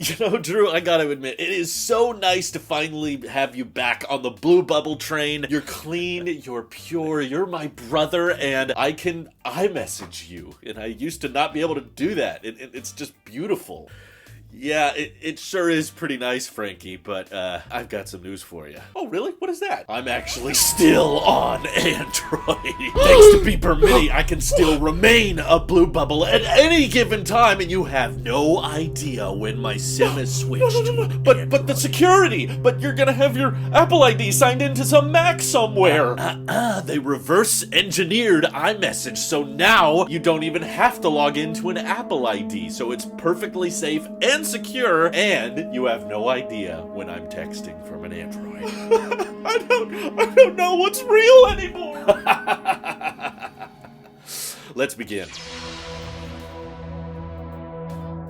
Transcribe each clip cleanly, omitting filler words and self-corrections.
You know, Drew, I gotta admit, it is so nice to finally have you back on the Blue Bubble train. You're clean, you're pure, you're my brother, and I can iMessage you. And I used to not be able to do that. It's just beautiful. Yeah, it sure is pretty nice, Frankie, but I've got some news for you. Oh, really? What is that? I'm actually still on Android. Thanks to Beeper Mini, I can still remain a Blue Bubble at any given time, and you have no idea when my SIM is switched to an But the security! But you're gonna have your Apple ID signed into some Mac somewhere! They reverse engineered iMessage, so now you don't even have to log into an Apple ID, so it's perfectly safe and secure, and you have no idea when I'm texting from an Android. I don't know what's real anymore. Let's begin.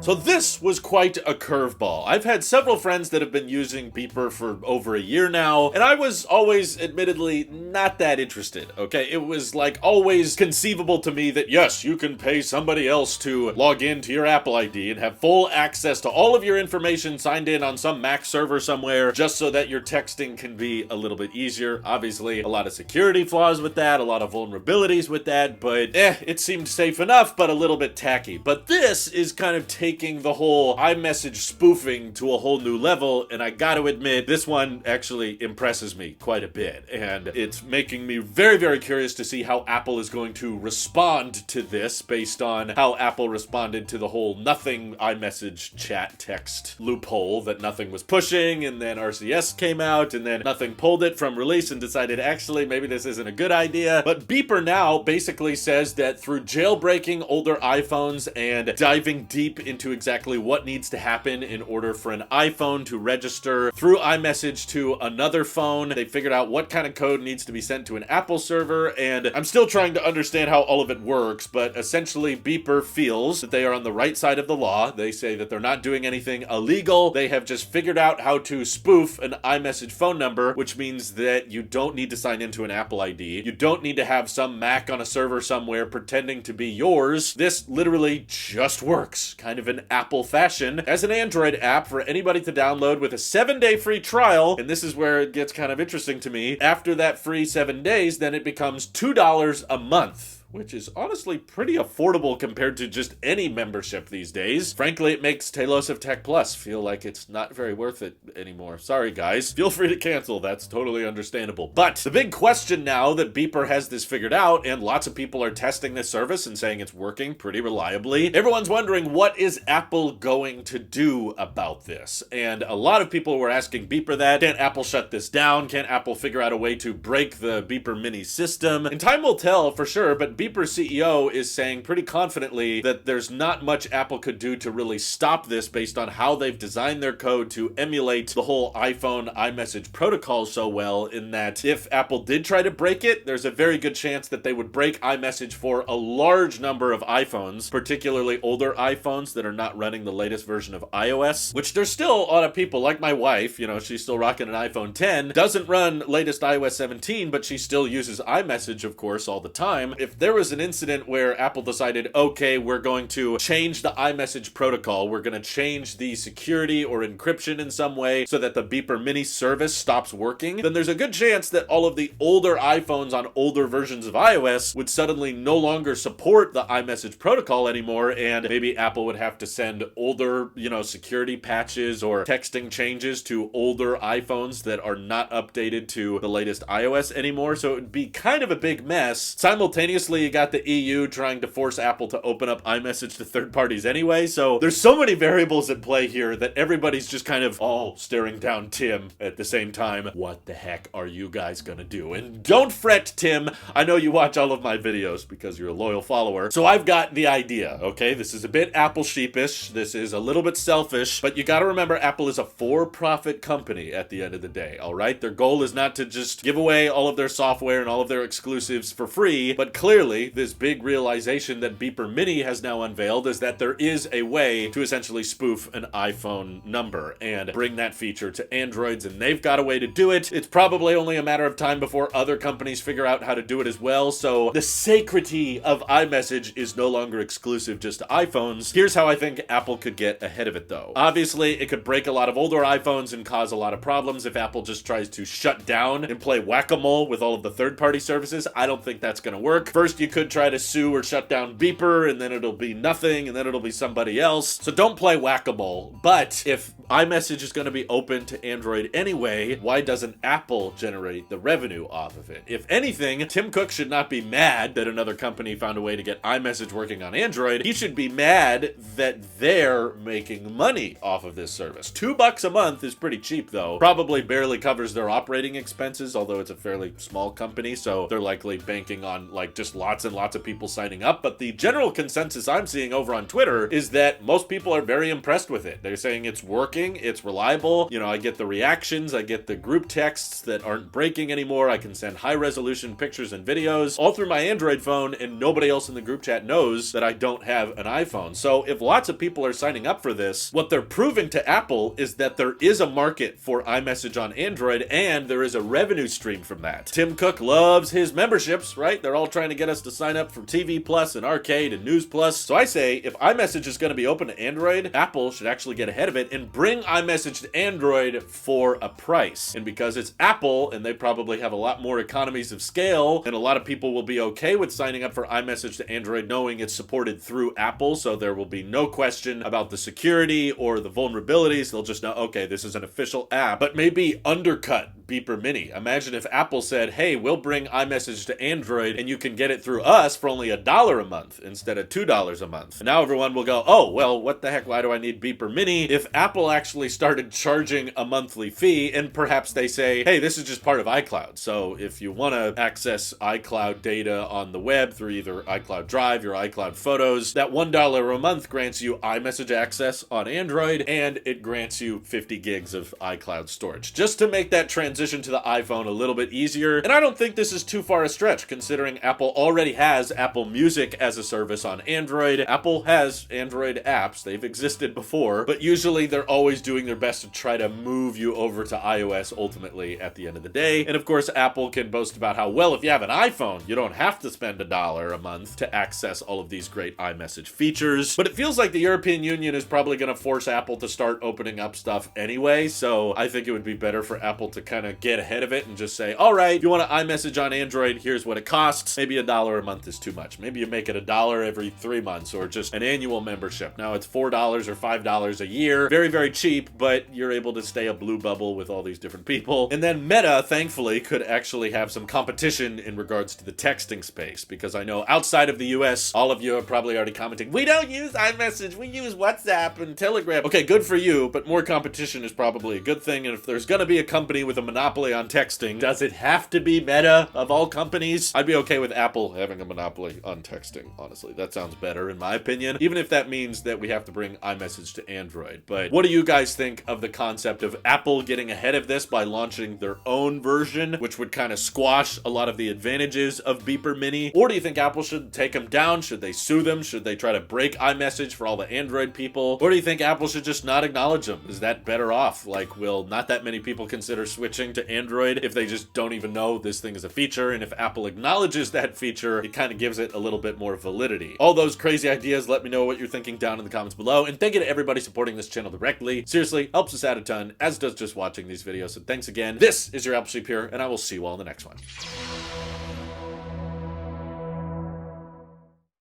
So this was quite a curveball. I've had several friends that have been using Beeper for over a year now, and I was always admittedly not that interested, okay? It was like always conceivable to me that yes, you can pay somebody else to log into your Apple ID and have full access to all of your information signed in on some Mac server somewhere just so that your texting can be a little bit easier. Obviously, a lot of security flaws with that, a lot of vulnerabilities with that, but it seemed safe enough, but a little bit tacky. But this is kind of taking the whole iMessage spoofing to a whole new level, and I gotta admit, this one actually impresses me quite a bit, and it's making me very, very curious to see how Apple is going to respond to this based on how Apple responded to the whole nothing iMessage chat text loophole that nothing was pushing, and then RCS came out, and then nothing pulled it from release and decided actually maybe this isn't a good idea. But Beeper now basically says that through jailbreaking older iPhones and diving deep into exactly what needs to happen in order for an iPhone to register through iMessage to another phone, they figured out what kind of code needs to be sent to an Apple server, and I'm still trying to understand how all of it works, but essentially Beeper feels that they are on the right side of the law. They say that they're not doing anything illegal. They have just figured out how to spoof an iMessage phone number, which means that you don't need to sign into an Apple ID. You don't need to have some Mac on a server somewhere pretending to be yours. This literally just works, kind of in Apple fashion, as an Android app for anybody to download with a 7-day free trial. And this is where it gets kind of interesting to me. After that free 7 days, then it becomes $2 a month, which is honestly pretty affordable compared to just any membership these days. Frankly, it makes Tailosive Tech Plus feel like it's not very worth it anymore. Sorry, guys. Feel free to cancel. That's totally understandable. But the big question now that Beeper has this figured out, and lots of people are testing this service and saying it's working pretty reliably, everyone's wondering, what is Apple going to do about this? And a lot of people were asking Beeper that. Can't Apple shut this down? Can't Apple figure out a way to break the Beeper Mini system? And time will tell for sure, but Beeper CEO is saying pretty confidently that there's not much Apple could do to really stop this based on how they've designed their code to emulate the whole iPhone iMessage protocol so well, in that if Apple did try to break it, there's a very good chance that they would break iMessage for a large number of iPhones, particularly older iPhones that are not running the latest version of iOS, which there's still a lot of people, like my wife, you know, she's still rocking an iPhone 10, doesn't run latest iOS 17, but she still uses iMessage, of course, all the time. If there was an incident where Apple decided, okay, we're going to change the iMessage protocol, we're going to change the security or encryption in some way so that the Beeper Mini service stops working, then there's a good chance that all of the older iPhones on older versions of iOS would suddenly no longer support the iMessage protocol anymore, and maybe Apple would have to send older, security patches or texting changes to older iPhones that are not updated to the latest iOS anymore. So it would be kind of a big mess. Simultaneously, you got the EU trying to force Apple to open up iMessage to third parties anyway. So there's so many variables at play here that everybody's just kind of all staring down Tim at the same time. What the heck are you guys gonna do? And don't fret, Tim. I know you watch all of my videos because you're a loyal follower. So I've got the idea, okay? This is a bit Apple sheepish. This is a little bit selfish, but you gotta remember Apple is a for-profit company at the end of the day, all right? Their goal is not to just give away all of their software and all of their exclusives for free, but clearly really, this big realization that Beeper Mini has now unveiled is that there is a way to essentially spoof an iPhone number and bring that feature to Androids, and they've got a way to do it. It's probably only a matter of time before other companies figure out how to do it as well, so the sacredity of iMessage is no longer exclusive just to iPhones. Here's how I think Apple could get ahead of it though. Obviously, it could break a lot of older iPhones and cause a lot of problems if Apple just tries to shut down and play whack-a-mole with all of the third-party services. I don't think that's gonna work. First, you could try to sue or shut down Beeper, and then it'll be nothing, and then it'll be somebody else. So don't play whack-a-mole. But if iMessage is gonna be open to Android anyway, why doesn't Apple generate the revenue off of it? If anything, Tim Cook should not be mad that another company found a way to get iMessage working on Android. He should be mad that they're making money off of this service. $2 a month is pretty cheap though. Probably barely covers their operating expenses, although it's a fairly small company, so they're likely banking on like just lots and lots of people signing up. But the general consensus I'm seeing over on Twitter is that most people are very impressed with it. They're saying it's working, it's reliable. You know, I get the reactions, I get the group texts that aren't breaking anymore. I can send high resolution pictures and videos all through my Android phone, and nobody else in the group chat knows that I don't have an iPhone. So if lots of people are signing up for this, what they're proving to Apple is that there is a market for iMessage on Android, and there is a revenue stream from that. Tim Cook loves his memberships, right? They're all trying to get us to sign up for TV Plus and Arcade and News Plus. So I say, if iMessage is going to be open to Android, Apple should actually get ahead of it and bring iMessage to Android for a price. And because it's Apple, and they probably have a lot more economies of scale, and a lot of people will be okay with signing up for iMessage to Android knowing it's supported through Apple, so there will be no question about the security or the vulnerabilities. They'll just know, okay, this is an official app, but maybe undercut Beeper Mini. Imagine if Apple said, hey, we'll bring iMessage to Android and you can get it through us for only $1 a month instead of $2 a month. And now everyone will go, oh, well, what the heck, why do I need Beeper Mini? If Apple actually started charging a monthly fee, and perhaps they say, hey, this is just part of iCloud. So if you want to access iCloud data on the web through either iCloud Drive or iCloud Photos, that $1 a month grants you iMessage access on Android, and it grants you 50 gigs of iCloud storage, just to make that transition to the iPhone a little bit easier. And I don't think this is too far a stretch, considering Apple already has Apple Music as a service on Android. Apple has Android apps. They've existed before, but usually they're always doing their best to try to move you over to iOS ultimately at the end of the day. And of course, Apple can boast about how, well, if you have an iPhone, you don't have to spend $1 a month to access all of these great iMessage features. But it feels like the European Union is probably going to force Apple to start opening up stuff anyway, so I think it would be better for Apple to kind of get ahead of it and just say, all right, if you want to iMessage on Android, here's what it costs. Maybe $1 a month is too much. Maybe you make it $1 every 3 months, or just an annual membership. Now it's $4 or $5 a year. Very, very cheap, but you're able to stay a blue bubble with all these different people. And then Meta, thankfully, could actually have some competition in regards to the texting space, because I know outside of the US, all of you are probably already commenting, we don't use iMessage, we use WhatsApp and Telegram. Okay, good for you, but more competition is probably a good thing. And if there's gonna be a company with a monopoly on texting, does it have to be Meta of all companies? I'd be okay with Apple having a monopoly on texting, honestly. That sounds better in my opinion, even if that means that we have to bring iMessage to Android. But what do you guys think of the concept of Apple getting ahead of this by launching their own version, which would kind of squash a lot of the advantages of Beeper Mini? Or do you think Apple should take them down? Should they sue them? Should they try to break iMessage for all the Android people? Or do you think Apple should just not acknowledge them? Is that better off? Like, will not that many people consider switching to Android if they just don't even know this thing is a feature? And if Apple acknowledges that feature, it kind of gives it a little bit more validity. All those crazy ideas, let me know what you're thinking down in the comments below. And thank you to everybody supporting this channel directly. Seriously, helps us out a ton, as does just watching these videos. So thanks again. This is your Apple Sheep here, and I will see you all in the next one.